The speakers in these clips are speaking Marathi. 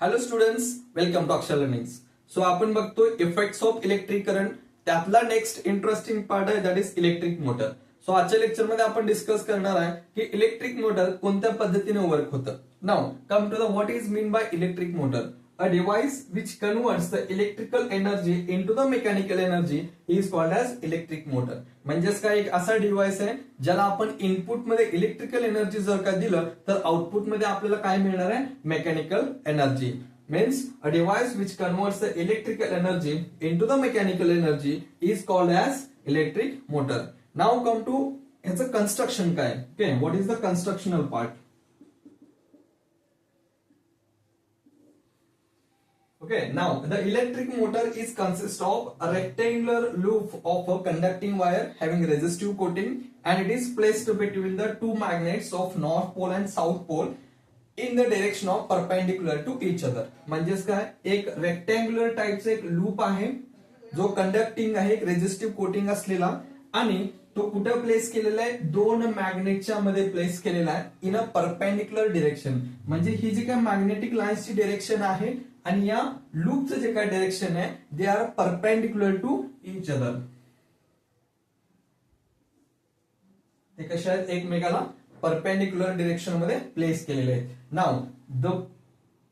हॅलो स्टुडंट्स, वेलकम टू अक्षर लर्निंग. सो आपण बघतो इफेक्ट्स ऑफ इलेक्ट्रिक करंट. त्यातला नेक्स्ट इंटरेस्टिंग पार्ट आहे that is electric motor. So आजच्या लेक्चरमध्ये आपण डिस्कस करणार आहे की इलेक्ट्रिक मोटर कोणत्या पद्धतीने वर्क होतं. Now come to the what is mean by electric motor. A device which converts the electrical energy into the mechanical energy is called as electric motor. म्हणजेच काय, एक असा डिव्हाइस आहे ज्याला आपण इनपुट मध्ये इलेक्ट्रिकल एनर्जी जर का दिलं तर आउटपुट मध्ये आपल्याला काय मिळणार आहे, mechanical energy. Means a device which converts the electrical energy into the mechanical energy is called as electric motor. Now come to ह्याचं कन्स्ट्रक्शन काय. Okay, what is the constructional part. Okay, now the electric motor is consist of a rectangular loop of a conducting wire having resistive coating and it is placed between the two magnets of north pole and south pole in the direction of perpendicular to each other. म्हणजेच काय, एक रेक्टँग्युलर टाइपचा एक लूप आहे जो कंडक्टिंग आहे, एक रेजिस्टिव्ह कोटिंग असलेला, आणि तो कुठे प्लेस केलेला आहे, दोन मॅग्नेटच्या मध्ये प्लेस केलेला आहे इन अ परपेंडिक्युलर डिरेक्शन. म्हणजे ही जी काय मॅग्नेटिक लाईन्सची डिरेक्शन आहे आणि या लूपचं जे काय डायरेक्शन आहे they are perpendicular to each other. ते कशा आहेत, एकमेकाला परपेंडिक्युलर डिरेक्शन मध्ये प्लेस केलेले आहेत. Now the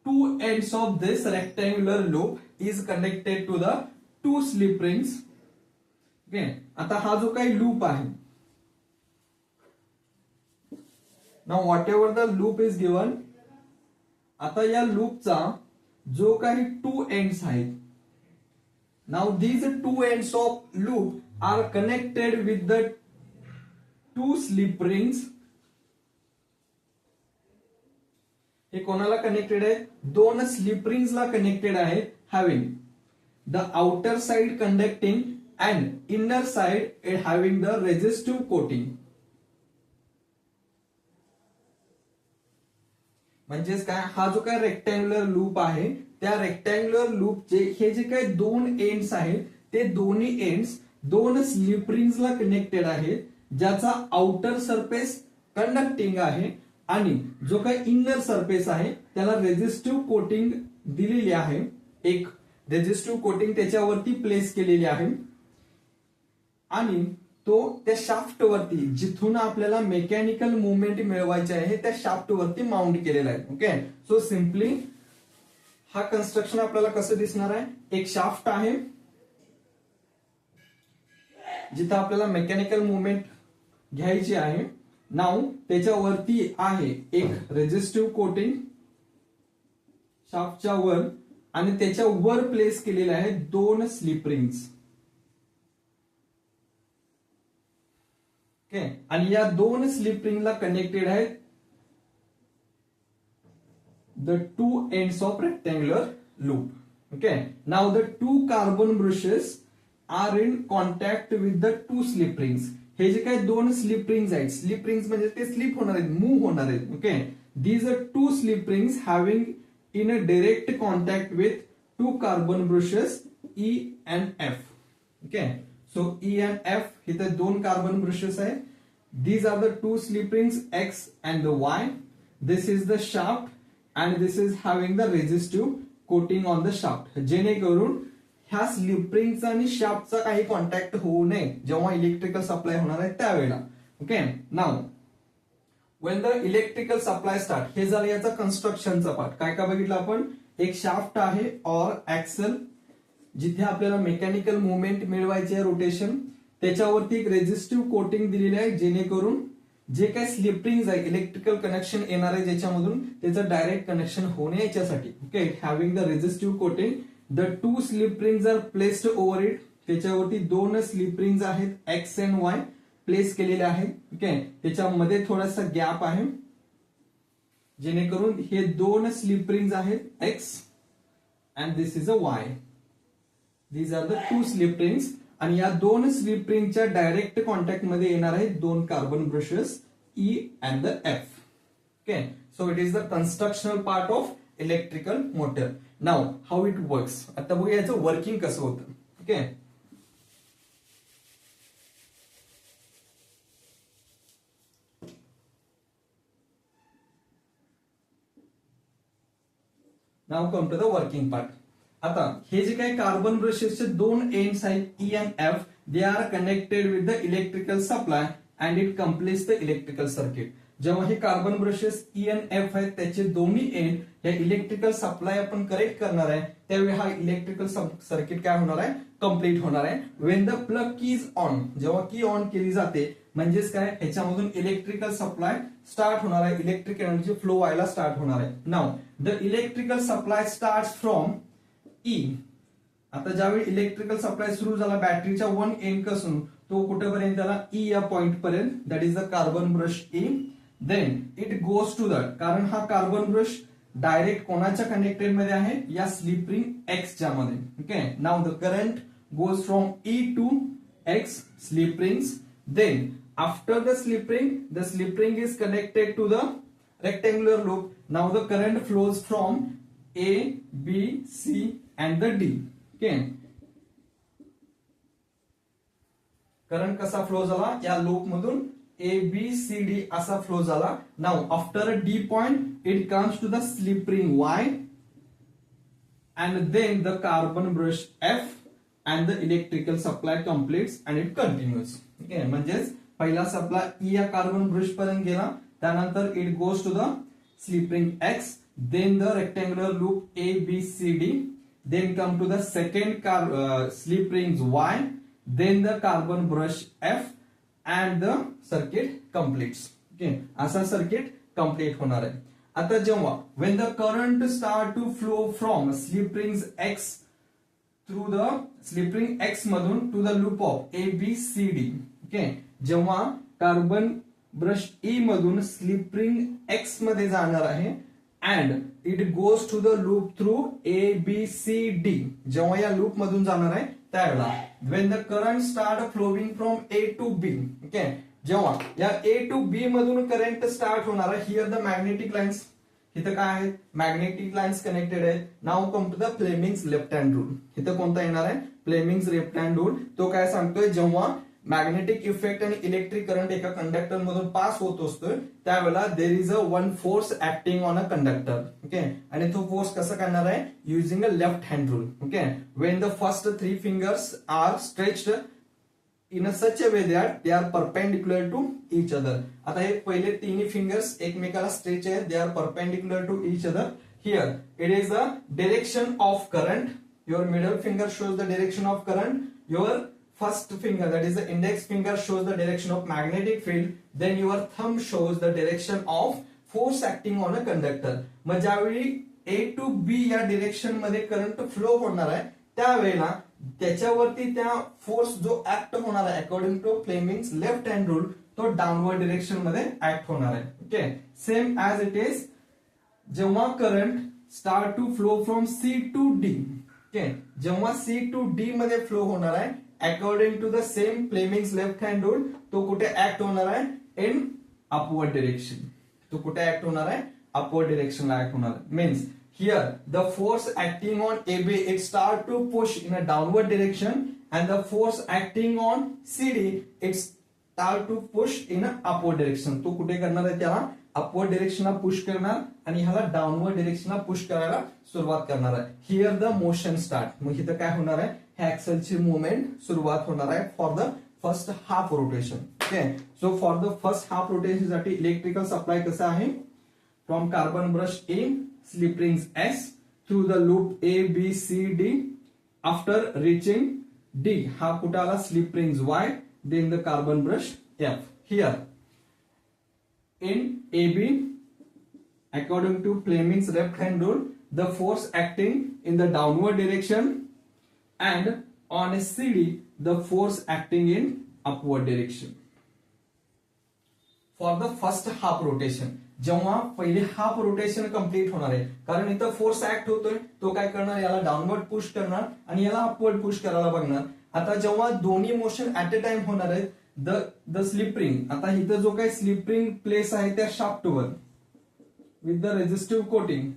two ends of this rectangular loop is connected to the two slip rings. Okay, आता हा जो काही लूप आहे, now what ever the loop is given, आता या लूपचा जो काही टू एंड्स आहेत, now these two ends of loop are connected with the two slip rings. हे कोणाला कनेक्टेड आहे, दोन स्लिप रिंग्सला कनेक्टेड आहेत, having the outer side conducting and inner side having the resistive coating. म्हणजेच काय, हा जो काय रेक्टँग्युलर लूप आहे त्या रेक्टँग्युलर लूपचे हे जे काही दोन एंड्स आहेत ते दोन्ही एंड्स दोन स्लिप रिंग्सला कनेक्टेड आहेत, ज्याचा आउटर सरफेस कंडक्टिंग आहे आणि जो काही इनर सरफेस आहे त्याला रेजिस्टिव्ह कोटिंग दिलेली आहे. एक रेजिस्टिव्ह कोटिंग त्याच्यावरती प्लेस केलेली आहे आणि तो त्या शाफ्ट वरती, जिथून आपल्याला मेकॅनिकल मुवमेंट मिळवायचे आहे, त्या शाफ्ट वरती माउंट केलेला आहे. ओके, सो सिम्पली हा कन्स्ट्रक्शन आपल्याला कसं दिसणार आहे, एक शाफ्ट आहे जिथं आपल्याला मेकॅनिकल मुवमेंट घ्यायची आहे. नाउ त्याच्यावरती आहे एक रेजिस्टिव्ह कोटिंग शाफ्टच्या वर आणि त्याच्या वर प्लेस केलेले आहे दोन स्लिप रिंग्स. ओके, आणि या दोन स्लिप रिंगला कनेक्टेड आहेत the two ends of rectangular loop. Okay, now the two carbon brushes are in contact with the two slip rings. हे जे काही दोन स्लिप रिंग्स आहेत, स्लिप रिंग्स म्हणजे ते स्लिप होणार आहेत, मूव्ह होणार आहेत. Okay, these are two slip rings having in a direct contact with two carbon brushes E and F. Okay, so E and F इथे दोन कार्बन ब्रशेस आहेत. These are the two slip rings X and the Y. This is the shaft and this is having the resistive coating on the shaft. जेणेकरून ह्या स्लिप रिंगचा आणि शाफ्टचा काही कॉन्टॅक्ट होऊ नये जेव्हा इलेक्ट्रिकल सप्लाय होणार आहे त्यावेळेला. Okay, now when the electrical supply start, हे झालं याचा कन्स्ट्रक्शनचा पार्ट. काय काय बघितलं आपण, एक शाफ्ट आहे और ऍक्सल जिथे आपल्याला मेकॅनिकल मुवमेंट मिळवायची आहे, रोटेशन. त्याच्यावरती एक रेजिस्टिव्ह कोटिंग दिलेली आहे जेणेकरून जे काही स्लिप रिंग्स आहे, इलेक्ट्रिकल कनेक्शन येणार आहे ज्याच्यामधून त्याचं डायरेक्ट कनेक्शन होणे याच्यासाठी. Okay, having the resistive coating, the two slip rings are placed over it. त्याच्यावरती दोन स्लिप रिंग्स आहेत एक्स अँड वाय प्लेस केलेले आहेत. ओके, त्याच्यामध्ये थोडासा गॅप आहे जेणेकरून हे दोन स्लिप रिंग्स आहेत X and this is a Y. These are the two slip rings आणि या दोन स्लिप रिंगच्या डायरेक्ट कॉन्टॅक्ट मध्ये येणार आहेत दोन carbon brushes E and the F. Okay, so it is the constructional part of electrical motor. Now how it works. आता बघूया याचं वर्किंग कसं होतं. Okay, now come to the working part. आता हे जे काही कार्बन ब्रशेसचे दोन एंड्स आहेत E and F, they are connected with the electrical supply and it completes the electrical circuit. जेव्हा हे carbon brushes E and F आहेत त्याचे दोन्ही एंड या इलेक्ट्रिकल सप्लाय आपण कनेक्ट करणार आहे, त्यावेळी हा इलेक्ट्रिकल सर्किट काय होणार आहे, कम्प्लीट होणार आहे. वेन द प्लग की इज ऑन, जेव्हा की ऑन केली जाते म्हणजेच काय, ह्याच्यामधून इलेक्ट्रिकल सप्लाय स्टार्ट होणार आहे, इलेक्ट्रिक एनर्जी फ्लो व्हायला स्टार्ट होणार आहे. Now the electrical supply start from E. आता ज्यावेळी इलेक्ट्रिकल सप्लाय सुरू झाला बॅटरीच्या वन एंड पासून तो कुठेपर्यंत त्याला ई या पॉइंट पर्यंत, that is the carbon brush E. Then it goes to the, कारण हा कार्बन ब्रश डायरेक्ट कोणाच्या कनेक्टेड मध्ये आहे, या स्लिप रिंग एक्सच्या मध्ये. Okay, now the current goes from E to X slip rings. Then after the slip ring is connected to the rectangular loop. Now the current flows from A, B, C and the D. Okay. Current कसा फ्लो झाला या लूप मधून A, B, C, D असा फ्लो झाला. Now after a D point it comes to the slip ring Y and then the carbon brush F and the electrical supply completes and it continues. म्हणजेच पहिला सप्लाय ई या कार्बन ब्रश पर्यंत गेला, त्यानंतर it goes to the slip ring X, then the rectangular loop A B C D, then come to the second slip ring Y, then the carbon brush F and the circuit completes. Okay, असा सर्किट कम्प्लीट होणार आहे. आता जेव्हा when the current start to flow from slip ring X through the slip ring X मधून to the loop of A B C D. Okay, जेव्हा कार्बन ब्रश ई मधून स्लिप रिंग एक्स मध्ये जाणार आहे and it goes to the loop through A B C D, जेव्हा या लूप मधून जाणार आहे त्यावेळेला when the current start flowing from A to B. Okay, जेव्हा या ए टू बी मधून करंट स्टार्ट होणार आहे, हिअर द मॅग्नेटिक लाईन्स, इथं काय आहेत, मॅग्नेटिक लाईन्स कनेक्टेड आहेत. Now come to the Fleming's left hand rule. इथं कोणता येणार आहे, फ्लेमिंग्स लेफ्ट हँड रूल. तो काय सांगतोय, जेव्हा मॅग्नेटिक इफेक्ट आणि इलेक्ट्रिक करंट एका कंडक्टर मधून पास होत असतोय त्यावेळेला there is a one force acting on a conductor. Okay, आणि तो फोर्स कसा करणार आहे, using a left hand rule. Okay, when the first 3 fingers are stretched in a such a way that they are perpendicular to each other. आता हे पहिले तिन्ही फिंगर्स एकमेकाला स्ट्रेच आहेत, they are perpendicular to each other. Here it is the direction of current. Your middle finger shows the direction of current. Your first finger, that is the index finger, shows the direction of magnetic field. Then your thumb shows the direction of force acting on a conductor. मग ज्यावेळी A to B या डिरेक्शन मध्ये करंट फ्लो होणार आहे त्यावेळेला त्याच्यावरती त्या फोर्स जो ऍक्ट होणार आहे according to Fleming's left hand rule तो डाऊनवर्ड डिरेक्शन मध्ये ऍक्ट होणार आहे. Okay, same as it is जेव्हा current start to flow from C to D. Okay, जेव्हा सी टू डी मध्ये फ्लो होणार आहे according to the same Fleming's left hand rule तो कुठे ऍक्ट होणार आहे, इन अपवर्ड डिरेक्शन. तो कुठे ऍक्ट होणार आहे, अपवर्ड डिरेक्शनला ऍक्ट होणार आहे. Means here the force acting on AB it start to push in a downward direction and the force acting on CD it start to push in a upward direction. तो कुठे करणार आहे, त्याला अपवर्ड डिरेक्शनला पुश करणार आणि ह्याला डाऊनवर्ड डिरेक्शनला पुश करायला सुरुवात करणार आहे. Here the motion start. मग इथं काय होणार आहे, ह्या ऍक्सलची मुवमेंट सुरुवात होणार आहे for the first half rotation. Okay, so for the first half rotation साठी इलेक्ट्रिकल सप्लाय कसा आहे, from carbon brush A slip rings S through the loop A, B, C, D. After reaching D, हा कुठे आला, slip rings Y, then the carbon brush F. Here, in AB, according to Fleming's left hand rule, the force acting in the downward direction, and on CD, the force acting in upward direction. For the first half rotation. जेव्हा पहिले हाफ रोटेशन कंप्लीट होणार आहे, कारण इथं फोर्स ऍक्ट होतोय तो काय करणार, याला डाऊनवर्ड पुश करणार आणि याला अपवर्ड पुश करायला बघणार. आता जेव्हा दोन्ही मोशन ऍट अ टाइम होणार आहेत, द स्लिप रिंग, आता इथं जो काही स्लिप रिंग प्लेस आहे त्या शाफ्टवर with the resistive coating,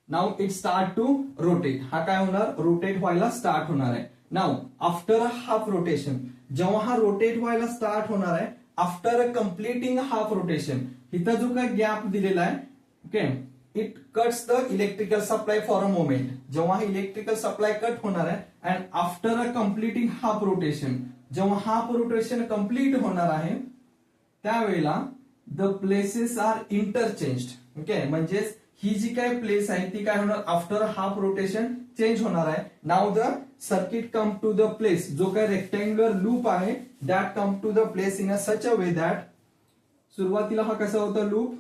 now it start to rotate. हा काय होणार, रोटेट व्हायला स्टार्ट होणार आहे. Now after a half rotation, जेव्हा हा रोटेट व्हायला स्टार्ट होणार आहे आफ्टर कम्प्लिटिंग हाफ रोटेशन, इथं जो काही गॅप दिलेला आहे, okay, it cuts the electrical supply for a moment. जेव्हा इलेक्ट्रिकल सप्लाय कट होणार आहे and after a completing half rotation, जेव्हा हाफ रोटेशन कम्प्लीट होणार आहे त्यावेळेला the places are interchanged. Okay, म्हणजेच ही जी काय प्लेस आहे ती काय होणार आफ्टर हाफ रोटेशन चेंज होणार आहे. Now the circuit come to the place, जो काय रेक्टँग्युलर लूप आहे that come to the place in a such a way that, सुरुवातीला हा कसा होता loop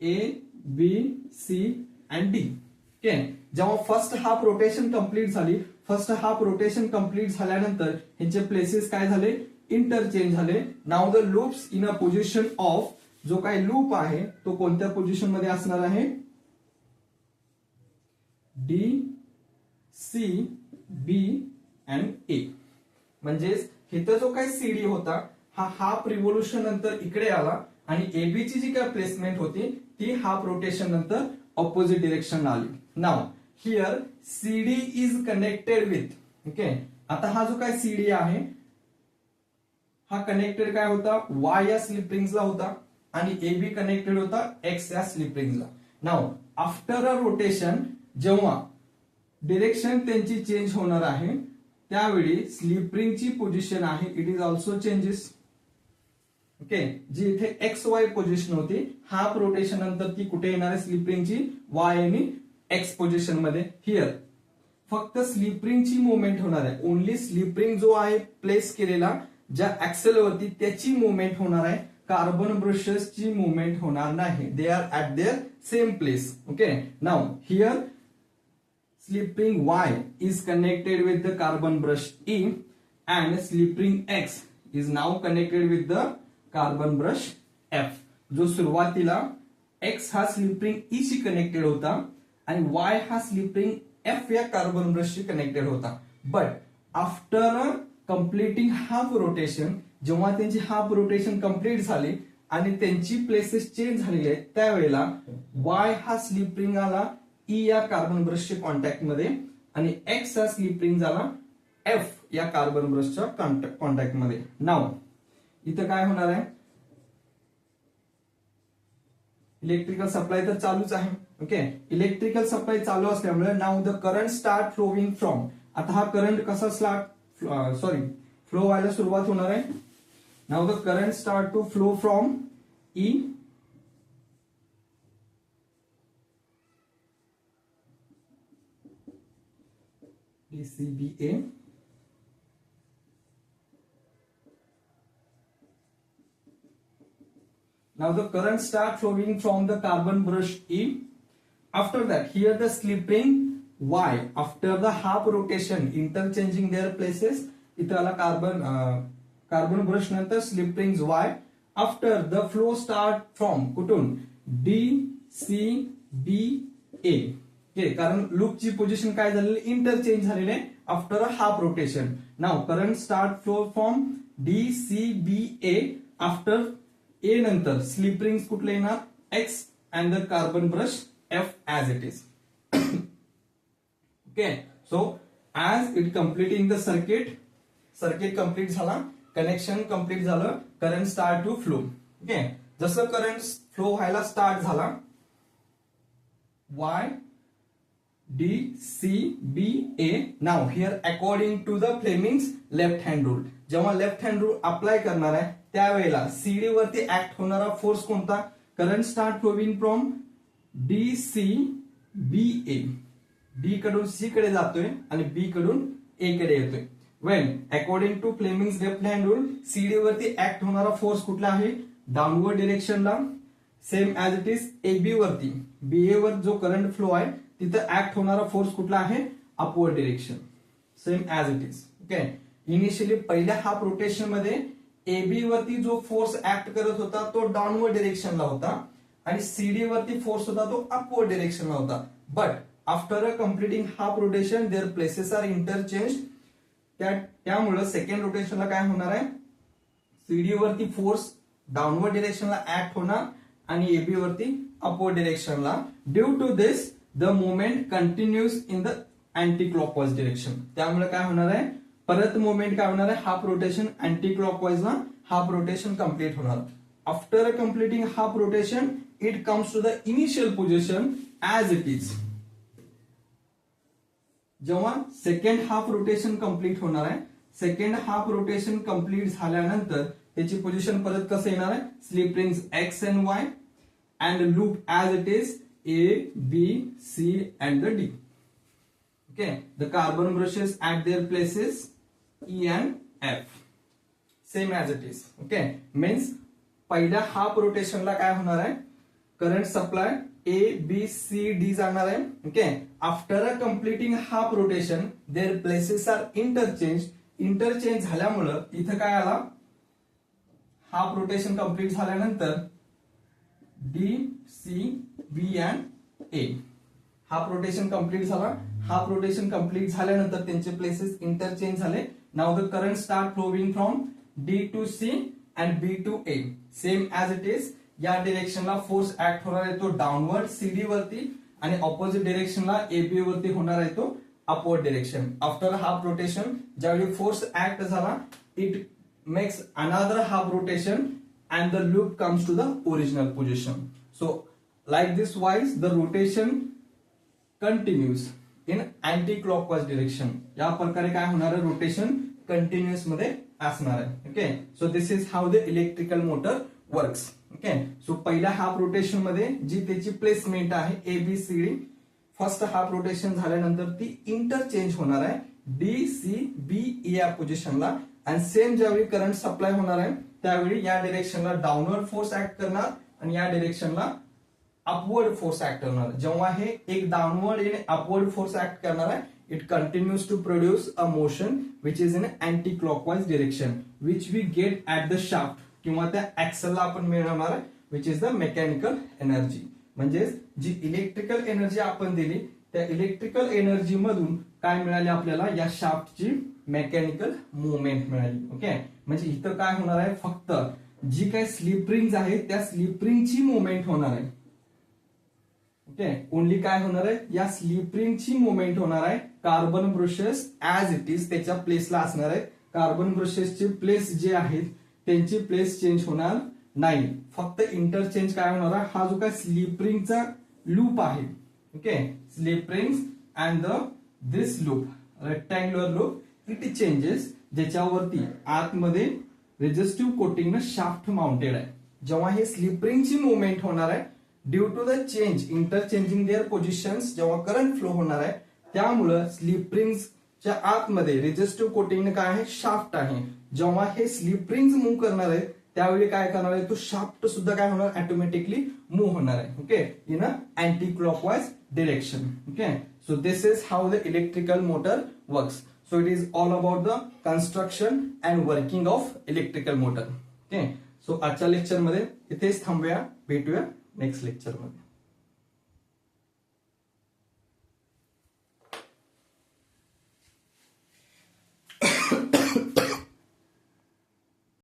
A B C and D. Okay, जेव्हा फर्स्ट हाफ रोटेशन कंप्लीट झाली, फर्स्ट हाफ रोटेशन कंप्लीट झाल्यानंतर ह्याचे प्लेसेस काय झाले इंटरचेंज झाले. Now the loops in a position of, जो काय लूप आहे तो कोणत्या पोझिशन मध्ये असणार आहे D C B and A. म्हणजेच इथं जो काय सीडी होता हा हाफ रिव्होल्युशन नंतर इकडे आला आणि एबी ची जी काय प्लेसमेंट होती ती हाफ रोटेशन नंतर ऑपोजिट डिरेक्शन आली. Now here CD is connected with. Okay, आता हा जो काय सीडी आहे हा कनेक्टेड काय होता वाय या स्लिप रिंग्सला होता आणि एबी कनेक्टेड होता एक्स या स्लिप रिंग्सला. नाव आफ्टर अ रोटेशन जेव्हा डिरेक्शन त्यांची चेंज होणार आहे त्यावेळी स्लिप रिंगची पोझिशन आहे it is also changes. Okay, जी इथे एक्स वाय पोझिशन होती हाफ रोटेशन नंतर ती कुठे येणार आहे स्लिप रिंगची वाय आणि एक्स पोझिशन मध्ये. हिअर फक्त स्लिप रिंगची मुवमेंट होणार आहे, ओनली स्लिप रिंग जो आहे प्लेस केलेला ज्या ऍक्सेल वरती त्याची मुवमेंट होणार आहे, कार्बन ब्रशेसची मुवमेंट होणार नाही. They are at their same place. Okay, now here slip ring Y is connected with the carbon brush E and slip ring X is now connected with the carbon brush F. जो सुरुवातीला X हा स्लिप रिंग E शी कनेक्टेड होता आणि Y हा स्लिप रिंग F या कार्बन ब्रश शी कनेक्टेड होता. But after completing half rotation, जेव्हा त्यांची हाफ रोटेशन कम्प्लीट झाली आणि त्यांची प्लेसेस चेंज झालेले आहेत त्यावेळेला Y हा स्लिप रिंग आला ई या कार्बन ब्रशच्या कॉन्टॅक्ट मध्ये आणि एक्स हा स्लिप रिंग झाला एफ या कार्बन ब्रशच्या कॉन्टॅक्ट मध्ये. नाव इथं काय होणार आहे इलेक्ट्रिकल सप्लाय तर चालूच आहे. ओके, इलेक्ट्रिकल सप्लाय चालू असल्यामुळे now the current start flowing from, आता हा करंट कसा फ्लो व्हायला सुरुवात होणार आहे. Now the current start to flow from E DCBA now the current start flowing from the carbon brush E. After that here the slip ring Y after the half rotation interchanging their places, इथं आला कार्बन ब्रश नंतर slip rings Y. after the flow start from कुठून DCBA. कारण लूपची पोझिशन काय झालेली इंटरचेंज झालेली आहे after a half rotation. Now current start flow from DCBA. After A नंतर स्लिप रिंग्स कुठले येणार X and the carbon brush F as it is. Okay, so as it completing the circuit complete झाला, कनेक्शन कम्प्लीट झालं, current start to flow. Okay, जसं करंट फ्लो व्हायला स्टार्ट झाला via DCBA. Now here according to the Fleming's left hand rule, जेव्हा लेफ्ट हँड रूल अप्लाय करणार आहे त्यावेळेला सीडी वरती ऍक्ट होणारा फोर्स कोणता current start flowing from DCBA. D कडून सी कडे जातोय आणि बी कडून ए कडे येतोय. When according to Fleming's left hand rule CD वरती ऍक्ट होणारा फोर्स कुठला आहे डाऊनवर्ड डिरेक्शनला, same as it is AB वरती बीए वर जो करंट फ्लो आहे तिथं ऍक्ट होणारा फोर्स कुठला आहे upward direction, same as it is. Okay, initially पहिल्या हाफ रोटेशन मध्ये एबी वरती जो फोर्स ऍक्ट करत होता तो डाऊनवर्ड डिरेक्शनला होता आणि सीडी वरती फोर्स होता तो अपवर्ड डिरेक्शनला होता. But after a completing half rotation their places are interchange. त्यामुळे सेकंड रोटेशनला काय होणार आहे सीडी वरती फोर्स डाऊनवर्ड डिरेक्शनला ऍक्ट होणार आणि एबी वरती अपवर्ड डिरेक्शनला. Due to this the moment continues in the anti clockwise direction. त्यामुळे काय होणार आहे परत मोमेंट काय होणार आहे हाफ रोटेशन अँटी क्लॉकवाइज ला हाफ रोटेशन कम्प्लीट होणार. After completing half rotation it comes to the initial position as it is. जेव्हा सेकंड हाफ रोटेशन कंप्लीट होणार आहे, सेकंड हाफ रोटेशन कंप्लीट झाल्यानंतर त्याची पोझिशन परत कसं येणार आहे, slip rings X and Y and loop as it is A B C and the D. Okay, the carbon brushes at their places E and F same as it is. Okay, means पहिल्या हाफ रोटेशनला काय होणार आहे, current supply A B C D जाणार आहे. Okay, after a completing half rotation their places are interchange झाल्यामुळं इथं काय आला, हाफ रोटेशन कंप्लीट झाल्यानंतर D C B and A half rotation complete झाला. हाफ रोटेशन कंप्लीट झाल्यानंतर त्यांचे प्लेसेस इंटरचेंज झाले. Now the current start flowing from D to C and B to A same as it is. या डिरेक्शनला फोर्स ऍक्ट होणार आहे तो डाऊनवर्ड सीडी वरती आणि ऑपोजिट डिरेक्शनला एबी वरती होणार आहे तो upward direction. After half rotation ज्यावेळी फोर्स ऍक्ट झाला it makes another half rotation and the loop comes to the original position. So like this wise the rotation continues in anti clockwise direction. या प्रकारे काय होणार आहे, रोटेशन कंटिन्युअस मध्ये असणार आहे. Okay, so this is how the electrical motor works. Okay, so पहिल्या हाफ रोटेशन मध्ये जी त्याची प्लेसमेंट आहे A B C D, first half rotation झाल्यानंतर ती इंटरचेंज होणार आहे डी सी बी ए या पोझिशनला. आणि सेम ज्यावेळी करंट सप्लाय होणार आहे त्यावेळी या डिरेक्शनला डाऊनवर्ड फोर्स ऍक्ट करणार आणि या डिरेक्शनला अपवर्ड फोर्स ऍक्ट करणार. जेव्हा हे एक डाऊनवर्ड आणि अपवर्ड फोर्स ऍक्ट करणार आहे it continues to produce a motion which is in anti-clockwise direction which we get at the shaft किंवा त्या ऍक्सलला आपण मिळवणार आहे which is the mechanical energy. म्हणजे जी इलेक्ट्रिकल एनर्जी आपण दिली त्या इलेक्ट्रिकल एनर्जी मधून काय मिळाले आपल्याला, या शाफ्टची मेकॅनिकल मुवमेंट मिळाली. ओके, म्हणजे इथं काय होणार आहे, फक्त जी काही स्लिप रिंग्स आहे त्या स्लिप रिंगची मुवमेंट होणार आहे. ओके, ओनली काय होणार आहे, या स्लिप रिंगची मुवमेंट होणार आहे. Carbon brushes as it is त्याच्या प्लेसला असणार आहे. कार्बन ब्रशेसचे प्लेस जे आहेत त्यांची प्लेस चेंज होणार नाही, फक्त इंटरचेंज काय होणार आहे, हा जो काय स्लिप रिंगचा लूप आहे. Okay, slip rings and this loop rectangular loop it changes, ज्याच्यावरती आतमध्ये रेजिस्टिव्ह कोटिंग शाफ्ट माउंटेड आहे. जेव्हा हे स्लिप रिंगची मुवमेंट होणार आहे due to the change interchanging their positions, जेव्हा करंट फ्लो होणार आहे त्यामुळं स्लिप रिंग्सच्या आतमध्ये रेजिस्टिव्ह कोटिंग काय आहे, शाफ्ट आहे. जेव्हा हे स्लिप रिंग्स मूव्ह करणार आहे त्यावेळी काय करणार आहे, तो शाफ्ट सुद्धा काय होणार, ऑटोमॅटिकली मूव्ह होणार आहे. Okay, in a anti clockwise direction. Okay, so this is how the electrical motor works. So it is all about the construction and working of electrical motor. Okay, so आजच्या लेक्चरमध्ये इथेच थांबूया, भेटूया नेक्स्ट लेक्चरमध्ये.